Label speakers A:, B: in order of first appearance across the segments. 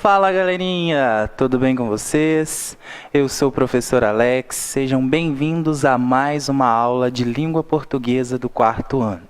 A: Fala galerinha, tudo bem com vocês? Eu sou o professor Alex, sejam bem-vindos a mais uma aula de língua portuguesa do quarto ano.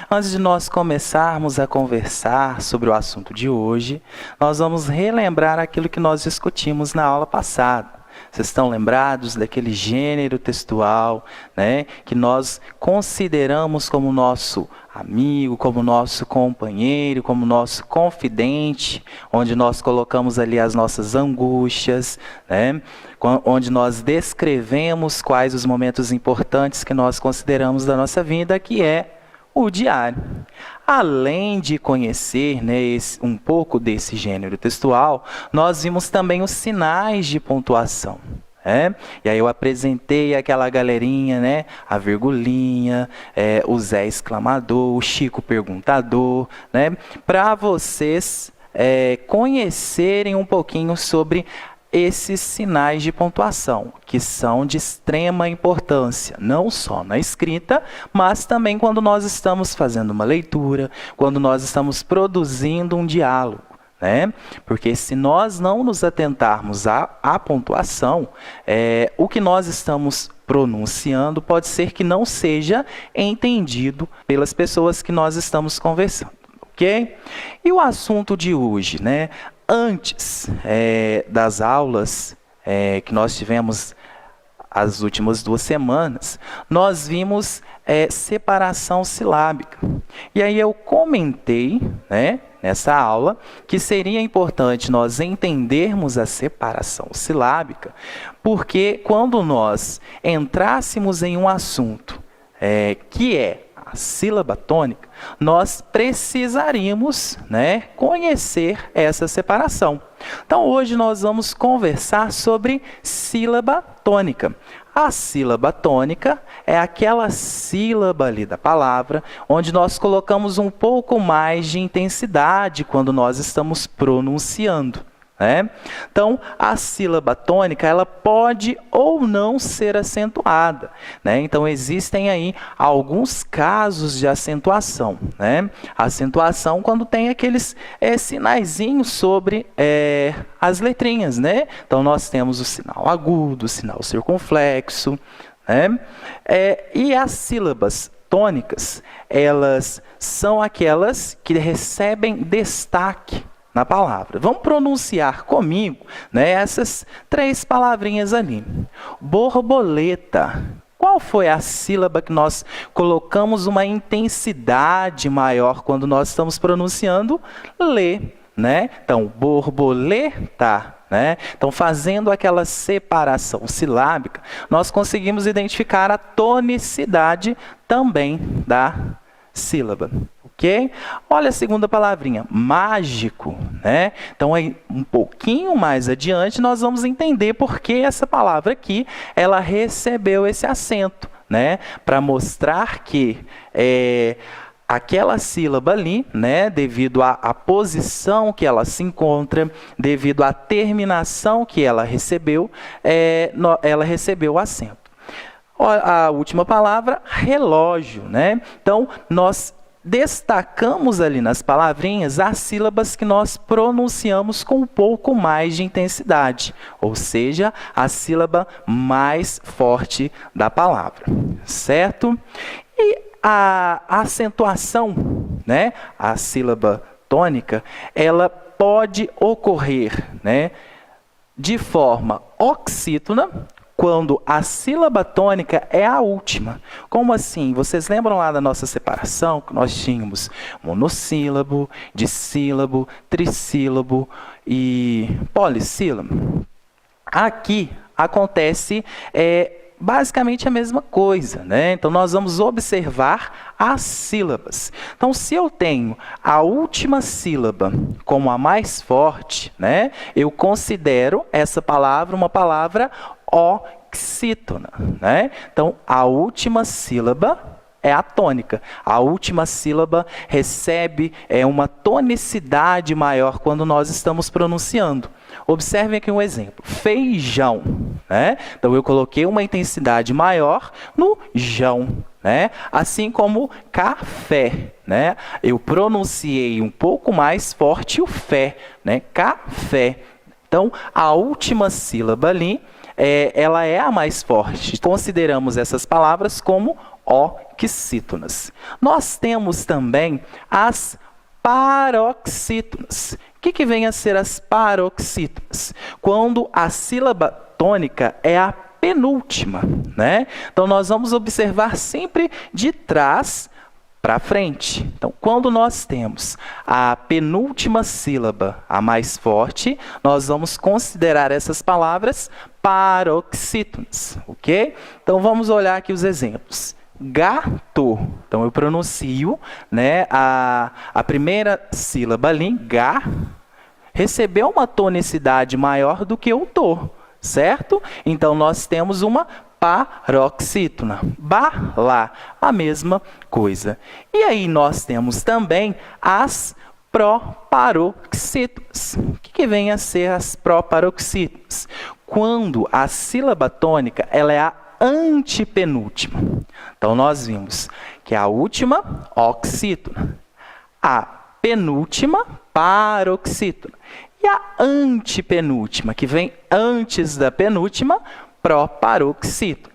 A: Antes de nós começarmos a conversar sobre o assunto de hoje, nós vamos relembrar aquilo que nós discutimos na aula passada. Vocês estão lembrados daquele gênero textual, né, que nós consideramos como nosso amigo, como nosso companheiro, como nosso confidente, onde nós colocamos ali as nossas angústias, né, onde nós descrevemos quais os momentos importantes que nós consideramos da nossa vida, que é o diário. Além de conhecer, né, um pouco desse gênero textual, nós vimos também os sinais de pontuação. E aí eu apresentei aquela galerinha, né, a virgulinha, o Zé exclamador, o Chico perguntador, né, para vocês conhecerem um pouquinho sobre esses sinais de pontuação, que são de extrema importância, não só na escrita, mas também quando nós estamos fazendo uma leitura, quando nós estamos produzindo um diálogo, né? Porque se nós não nos atentarmos à pontuação, o que nós estamos pronunciando pode ser que não seja entendido pelas pessoas que nós estamos conversando, ok? E o assunto de hoje, né? Antes das aulas que nós tivemos as últimas 2 semanas, nós vimos separação silábica. E aí eu comentei, né, nessa aula, que seria importante nós entendermos a separação silábica, porque quando nós entrássemos em um assunto que é a sílaba tônica, nós precisaríamos, né, conhecer essa separação. Então, hoje nós vamos conversar sobre sílaba tônica. A sílaba tônica é aquela sílaba ali da palavra onde nós colocamos um pouco mais de intensidade quando nós estamos pronunciando. Então, a sílaba tônica, ela pode ou não ser acentuada, né? Então, existem aí alguns casos de acentuação, né? Acentuação quando tem aqueles sinaizinhos sobre as letrinhas, né? Então, nós temos o sinal agudo, o sinal circunflexo, né? E as sílabas tônicas, elas são aquelas que recebem destaque na palavra. Vamos pronunciar comigo, né, essas 3 palavrinhas ali. Borboleta. Qual foi a sílaba que nós colocamos uma intensidade maior quando nós estamos pronunciando? Lê, né? Então, borboleta. Né? Então, fazendo aquela separação silábica, nós conseguimos identificar a tonicidade também da sílaba. Ok? Olha a segunda palavrinha, mágico, né? Então, aí, um pouquinho mais adiante, nós vamos entender por que essa palavra aqui, ela recebeu esse acento, né? Para mostrar que aquela sílaba ali, né, devido à posição que ela se encontra, devido à terminação que ela recebeu o acento. A última palavra, relógio, né? Então, nós destacamos ali nas palavrinhas as sílabas que nós pronunciamos com um pouco mais de intensidade, ou seja, a sílaba mais forte da palavra, certo? E a acentuação, né, a sílaba tônica, ela pode ocorrer, né, de forma oxítona, quando a sílaba tônica é a última. Como assim? Vocês lembram lá da nossa separação, que nós tínhamos monossílabo, dissílabo, trissílabo e polissílabo? Aqui acontece basicamente a mesma coisa, né? Então, nós vamos observar as sílabas. Então, se eu tenho a última sílaba como a mais forte, né, eu considero essa palavra uma palavra oxítona, né? Então, a última sílaba é a tônica. A última sílaba recebe uma tonicidade maior quando nós estamos pronunciando. Observem aqui um exemplo. Feijão, né? Então, eu coloquei uma intensidade maior no jão, né? Assim como café, né? Eu pronunciei um pouco mais forte o fé, né? Café. Então, a última sílaba ali, ela é a mais forte. Consideramos essas palavras como oxítonas. Nós temos também as paroxítonas. O que vem a ser as paroxítonas? Quando a sílaba tônica é a penúltima, né? Então, nós vamos observar sempre de trás para frente. Então, quando nós temos a penúltima sílaba, a mais forte, nós vamos considerar essas palavras paroxítonas, ok? Então, vamos olhar aqui os exemplos. Gato. Então, eu pronuncio, né, a primeira sílaba ali, ga, recebeu uma tonicidade maior do que o to, certo? Então, nós temos uma paroxítona. Bala, a mesma coisa. E aí nós temos também as proparoxítonas. O que vem a ser as proparoxítonas? Quando a sílaba tônica ela é a antepenúltima. Então, nós vimos que a última, oxítona. A penúltima, paroxítona. E a antepenúltima, que vem antes da penúltima, proparoxítona.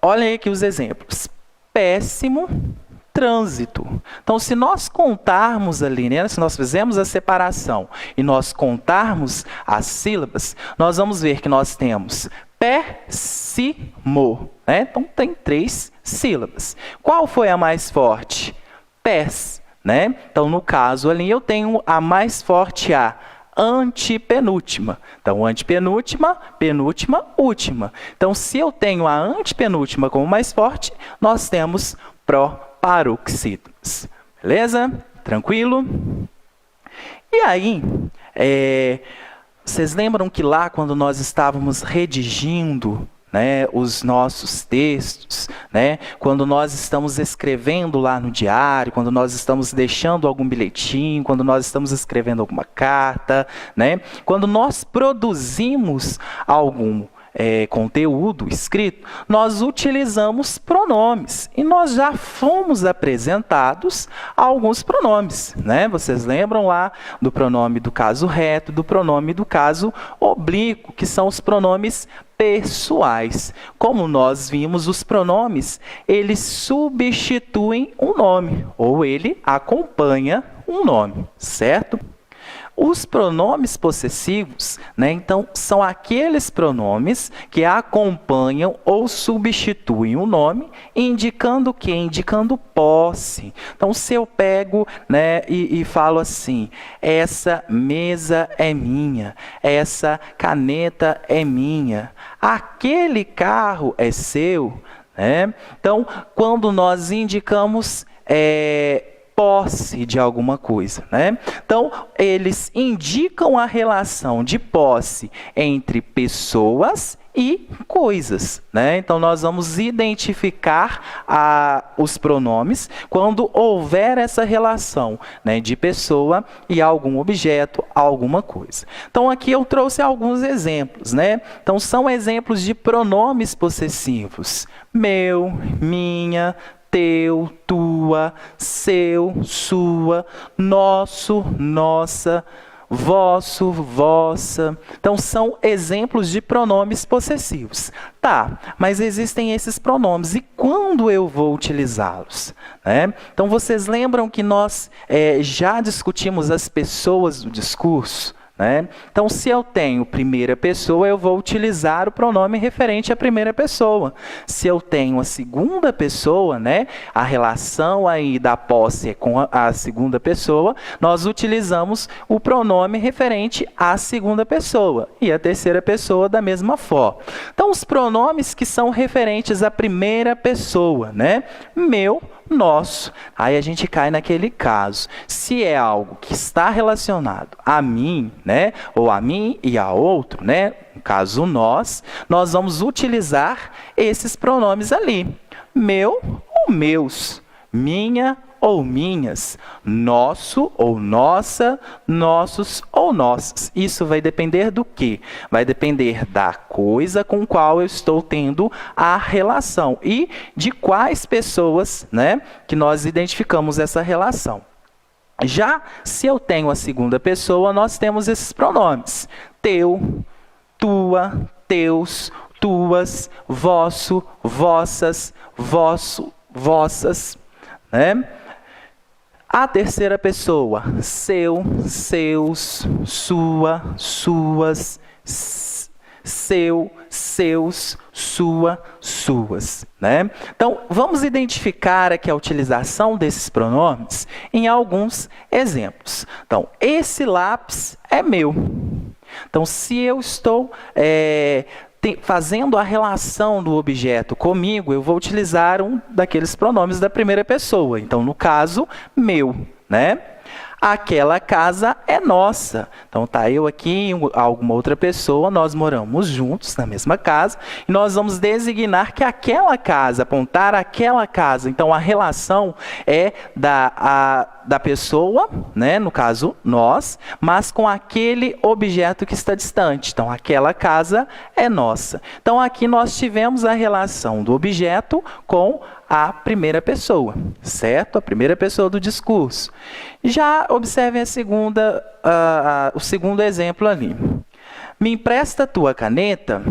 A: Olhem aqui os exemplos. Péssimo trânsito. Então, se nós contarmos ali, né, se nós fizermos a separação e nós contarmos as sílabas, nós vamos ver que nós temos péssimo, né? Então, tem 3 sílabas. Qual foi a mais forte? Pés, né? Então, no caso ali, eu tenho a mais forte, a antepenúltima. Então, antepenúltima, penúltima, última. Então, se eu tenho a antepenúltima como mais forte, nós temos proparoxítonas. Beleza? Tranquilo? E aí, vocês lembram que lá, quando nós estávamos redigindo, né, os nossos textos, né, quando nós estamos escrevendo lá no diário, quando nós estamos deixando algum bilhetinho, quando nós estamos escrevendo alguma carta, né, quando nós produzimos algum conteúdo escrito, nós utilizamos pronomes. E nós já fomos apresentados a alguns pronomes, né? Vocês lembram lá do pronome do caso reto, do pronome do caso oblíquo, que são os pronomes pessoais. Como nós vimos, os pronomes, eles substituem um nome, ou ele acompanha um nome, certo? Os pronomes possessivos, né, então, são aqueles pronomes que acompanham ou substituem o nome, indicando o quê? Indicando posse. Então, se eu pego, né, e falo assim, essa mesa é minha, essa caneta é minha, aquele carro é seu, né? Então, quando nós indicamos posse de alguma coisa, né? Então, eles indicam a relação de posse entre pessoas e coisas, né? Então, nós vamos identificar os pronomes quando houver essa relação, né, de pessoa e algum objeto, alguma coisa. Então, aqui eu trouxe alguns exemplos, né? Então, são exemplos de pronomes possessivos. Meu, minha, teu, tua, seu, sua, nosso, nossa, vosso, vossa. Então, são exemplos de pronomes possessivos. Tá, mas existem esses pronomes. E quando eu vou utilizá-los, né? Então, vocês lembram que nós já discutimos as pessoas do discurso? Né? Então, se eu tenho primeira pessoa, eu vou utilizar o pronome referente à primeira pessoa. Se eu tenho a segunda pessoa, né, a relação aí da posse é com a segunda pessoa, nós utilizamos o pronome referente à segunda pessoa. E a terceira pessoa da mesma forma. Então, os pronomes que são referentes à primeira pessoa, né? Meu, nosso. Aí a gente cai naquele caso. Se é algo que está relacionado a mim, né, ou a mim e a outro, né, no caso nós vamos utilizar esses pronomes ali. Meu ou meus, minha ou minhas, nosso ou nossa, nossos ou nossas. Isso vai depender do quê? Vai depender da coisa com qual eu estou tendo a relação e de quais pessoas, né, que nós identificamos essa relação. Já se eu tenho a segunda pessoa, nós temos esses pronomes: teu, tua, teus, tuas, vosso, vossas, vosso, vossas, né? A terceira pessoa: seu, seus, sua, suas, seu, seus, sua, suas, né? Então, vamos identificar aqui a utilização desses pronomes em alguns exemplos. Então, esse lápis é meu. Então, se eu estou fazendo a relação do objeto comigo, eu vou utilizar um daqueles pronomes da primeira pessoa. Então, no caso, meu, né? Aquela casa é nossa. Então, tá eu aqui e alguma outra pessoa, nós moramos juntos na mesma casa, e nós vamos designar que aquela casa, apontar aquela casa. Então, a relação é da pessoa, né, no caso, nós, mas com aquele objeto que está distante. Então, aquela casa é nossa. Então, aqui nós tivemos a relação do objeto com a primeira pessoa, certo? A primeira pessoa do discurso. Já observem o segundo exemplo ali. Me empresta a tua caneta?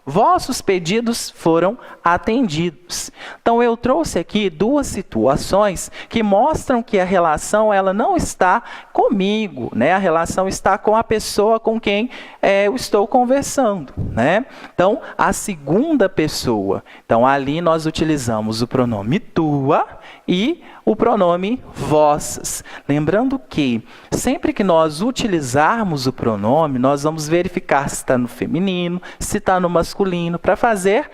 A: Vossos pedidos foram atendidos. Então, eu trouxe aqui duas situações que mostram que a relação ela não está comigo, né? A relação está com a pessoa com quem eu estou conversando, né? Então, a segunda pessoa. Então, ali nós utilizamos o pronome tua e o pronome vossas. Lembrando que sempre que nós utilizarmos o pronome, nós vamos verificar se está no feminino, se está no masculino, para fazer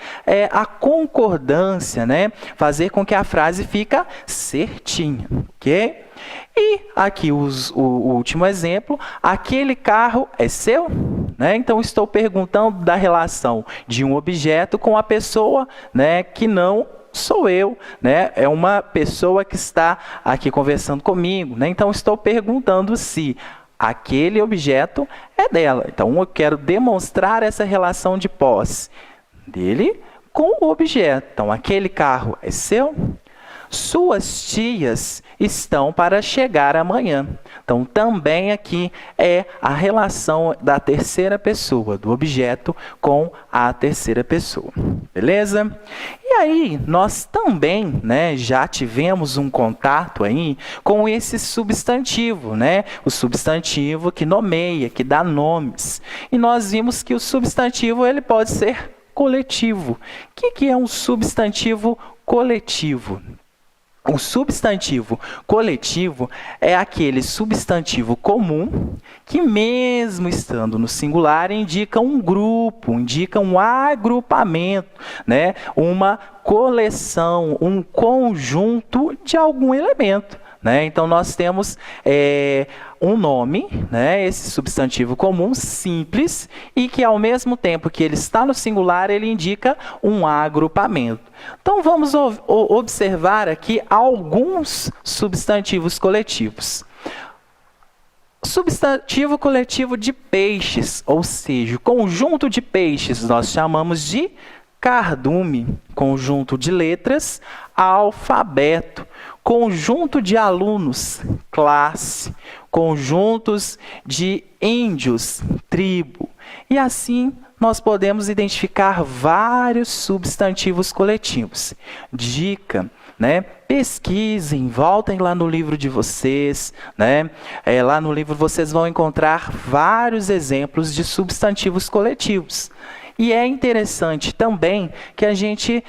A: a concordância, né? Fazer com que a frase fica certinha, ok? E aqui o último exemplo, aquele carro é seu? Né? Então, estou perguntando da relação de um objeto com a pessoa, né, que não sou eu, né? É uma pessoa que está aqui conversando comigo, né? Então, estou perguntando se aquele objeto é dela. Então, eu quero demonstrar essa relação de posse dele com o objeto. Então, aquele carro é seu? Suas tias estão para chegar amanhã. Então, também aqui é a relação da terceira pessoa, do objeto com a terceira pessoa. Beleza? E aí, nós também, né, já tivemos um contato aí com esse substantivo, né? O substantivo que nomeia, que dá nomes. E nós vimos que o substantivo ele pode ser coletivo. O que é um substantivo coletivo? O substantivo coletivo é aquele substantivo comum que, mesmo estando no singular, indica um grupo, indica um agrupamento, né? Uma coleção, um conjunto de algum elemento, né? Então, nós temos um nome, né? Esse substantivo comum, simples, e que, ao mesmo tempo que ele está no singular, ele indica um agrupamento. Então, vamos observar aqui alguns substantivos coletivos. Substantivo coletivo de peixes, ou seja, o conjunto de peixes nós chamamos de cardume, conjunto de letras, alfabeto, conjunto de alunos, classe, conjuntos de índios, tribo. E assim nós podemos identificar vários substantivos coletivos. Dica, né? Pesquisem, voltem lá no livro de vocês, né? Lá no livro vocês vão encontrar vários exemplos de substantivos coletivos. E é interessante também que a gente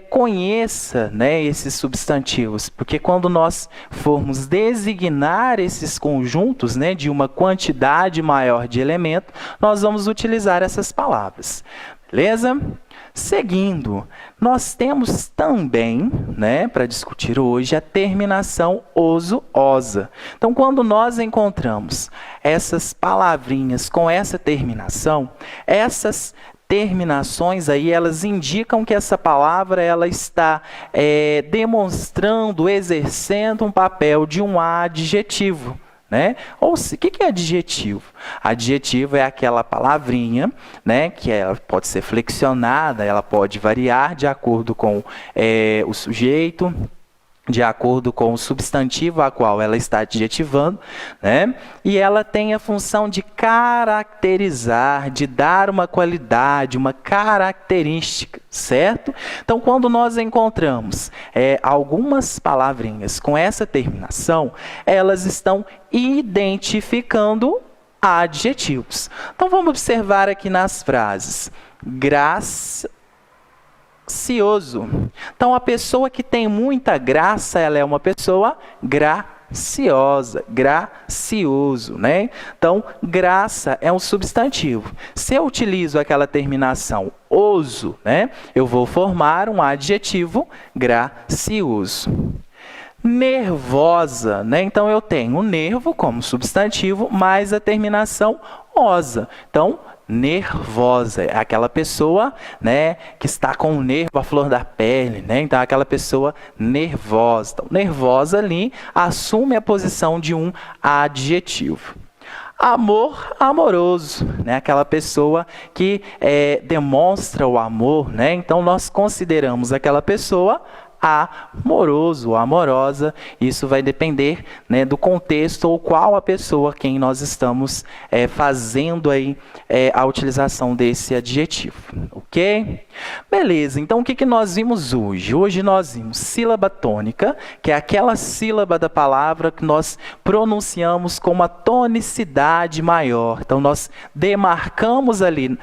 A: conheça, né, esses substantivos, porque quando nós formos designar esses conjuntos, né, de uma quantidade maior de elementos, nós vamos utilizar essas palavras. Beleza? Seguindo, nós temos também, né, para discutir hoje, a terminação oso-osa. Então, quando nós encontramos essas palavrinhas com essa terminação, essas terminações aí, elas indicam que essa palavra ela está demonstrando, exercendo um papel de um adjetivo. Né? Ou o que é adjetivo? Adjetivo é aquela palavrinha, né, que ela pode ser flexionada, ela pode variar de acordo com o sujeito, de acordo com o substantivo a qual ela está adjetivando, né? E ela tem a função de caracterizar, de dar uma qualidade, uma característica, certo? Então, quando nós encontramos algumas palavrinhas com essa terminação, elas estão identificando adjetivos. Então, vamos observar aqui nas frases. Gracioso. Então, a pessoa que tem muita graça, ela é uma pessoa graciosa, gracioso, né? Então, graça é um substantivo. Se eu utilizo aquela terminação oso, né, eu vou formar um adjetivo gracioso. Nervosa, né? Então, eu tenho o nervo como substantivo, mais a terminação osa. Então, nervosa, é aquela pessoa, né, que está com o nervo à flor da pele, né? Então, aquela pessoa nervosa. Então, nervosa ali assume a posição de um adjetivo. Amor, amoroso, né? Aquela pessoa que demonstra o amor, né? Então, nós consideramos aquela pessoa amoroso, amorosa. Isso vai depender, né, do contexto ou qual a pessoa quem nós estamos fazendo aí a utilização desse adjetivo, ok? Beleza, então o que nós vimos hoje? Hoje nós vimos sílaba tônica, que é aquela sílaba da palavra que nós pronunciamos com uma tonicidade maior. Então nós demarcamos ali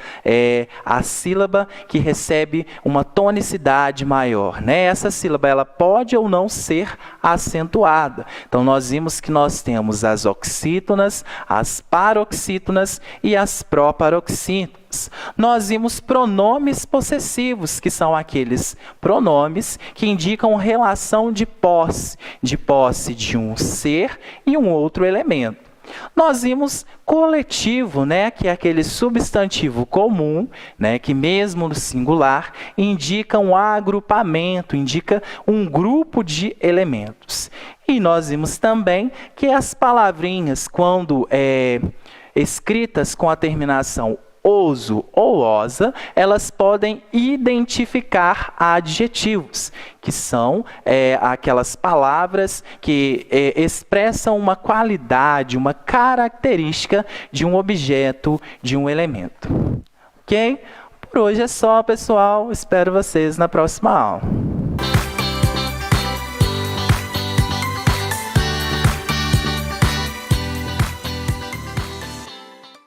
A: a sílaba que recebe uma tonicidade maior, né? Essa sílaba ela pode ou não ser acentuada. Então, nós vimos que nós temos as oxítonas, as paroxítonas e as proparoxítonas. Nós vimos pronomes possessivos, que são aqueles pronomes que indicam relação de posse de um ser e um outro elemento. Nós vimos coletivo, né, que é aquele substantivo comum, né, que mesmo no singular indica um agrupamento, indica um grupo de elementos. E nós vimos também que as palavrinhas, quando escritas com a terminação oso ou osa, elas podem identificar adjetivos, que são aquelas palavras que expressam uma qualidade, uma característica de um objeto, de um elemento. Ok? Por hoje é só, pessoal. Espero vocês na próxima aula.